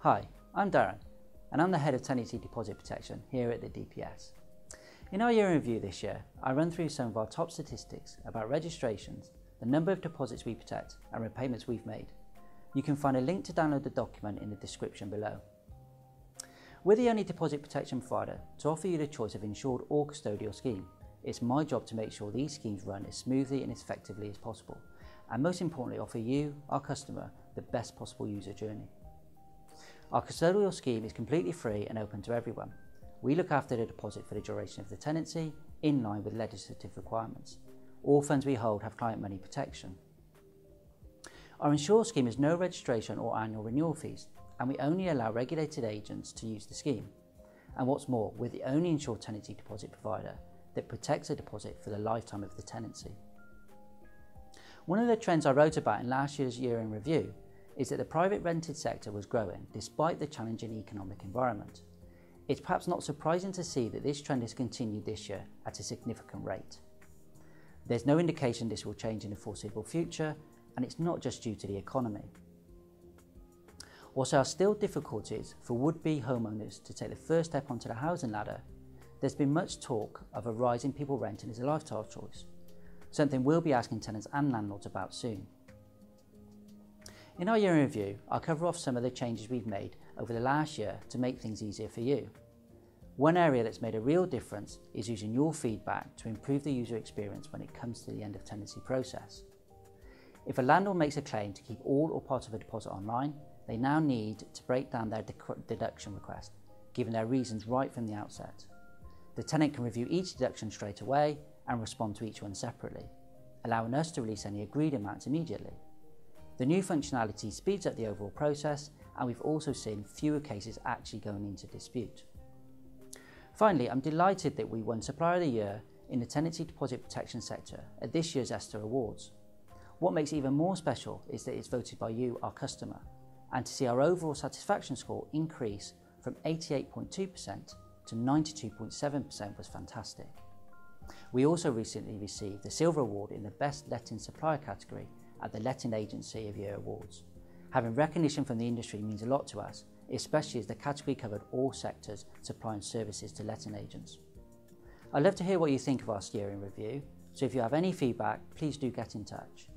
Hi, I'm Darren, and I'm the Head of Tenancy Deposit Protection here at the DPS. In our year in review this year, I run through some of our top statistics about registrations, the number of deposits we protect, and repayments we've made. You can find a link to download the document in the description below. We're the only deposit protection provider to offer you the choice of insured or custodial scheme. It's my job to make sure these schemes run as smoothly and as effectively as possible, and most importantly offer you, our customer, the best possible user journey. Our custodial scheme is completely free and open to everyone. We look after the deposit for the duration of the tenancy, in line with legislative requirements. All funds we hold have client money protection. Our insured scheme has no registration or annual renewal fees, and we only allow regulated agents to use the scheme. And what's more, we're the only insured tenancy deposit provider that protects a deposit for the lifetime of the tenancy. One of the trends I wrote about in last year's year in review is that the private rented sector was growing despite the challenging economic environment. It's perhaps not surprising to see that this trend has continued this year at a significant rate. There's no indication this will change in the foreseeable future, and it's not just due to the economy. Whilst there are still difficulties for would-be homeowners to take the first step onto the housing ladder, there's been much talk of a rise in people renting as a lifestyle choice, something we'll be asking tenants and landlords about soon. In our year in review, I'll cover off some of the changes we've made over the last year to make things easier for you. One area that's made a real difference is using your feedback to improve the user experience when it comes to the end of tenancy process. If a landlord makes a claim to keep all or part of a deposit online, they now need to break down their deduction request, giving their reasons right from the outset. The tenant can review each deduction straight away and respond to each one separately, allowing us to release any agreed amounts immediately. The new functionality speeds up the overall process, and we've also seen fewer cases actually going into dispute. Finally, I'm delighted that we won Supplier of the Year in the Tenancy Deposit Protection sector at this year's ESTA Awards. What makes it even more special is that it's voted by you, our customer, and to see our overall satisfaction score increase from 88.2% to 92.7% was fantastic. We also recently received the Silver Award in the Best Letting Supplier category at the Letting Agency of Year Awards. Having recognition from the industry means a lot to us, especially as the category covered all sectors supplying services to letting agents. I'd love to hear what you think of our year in review, so if you have any feedback, please do get in touch.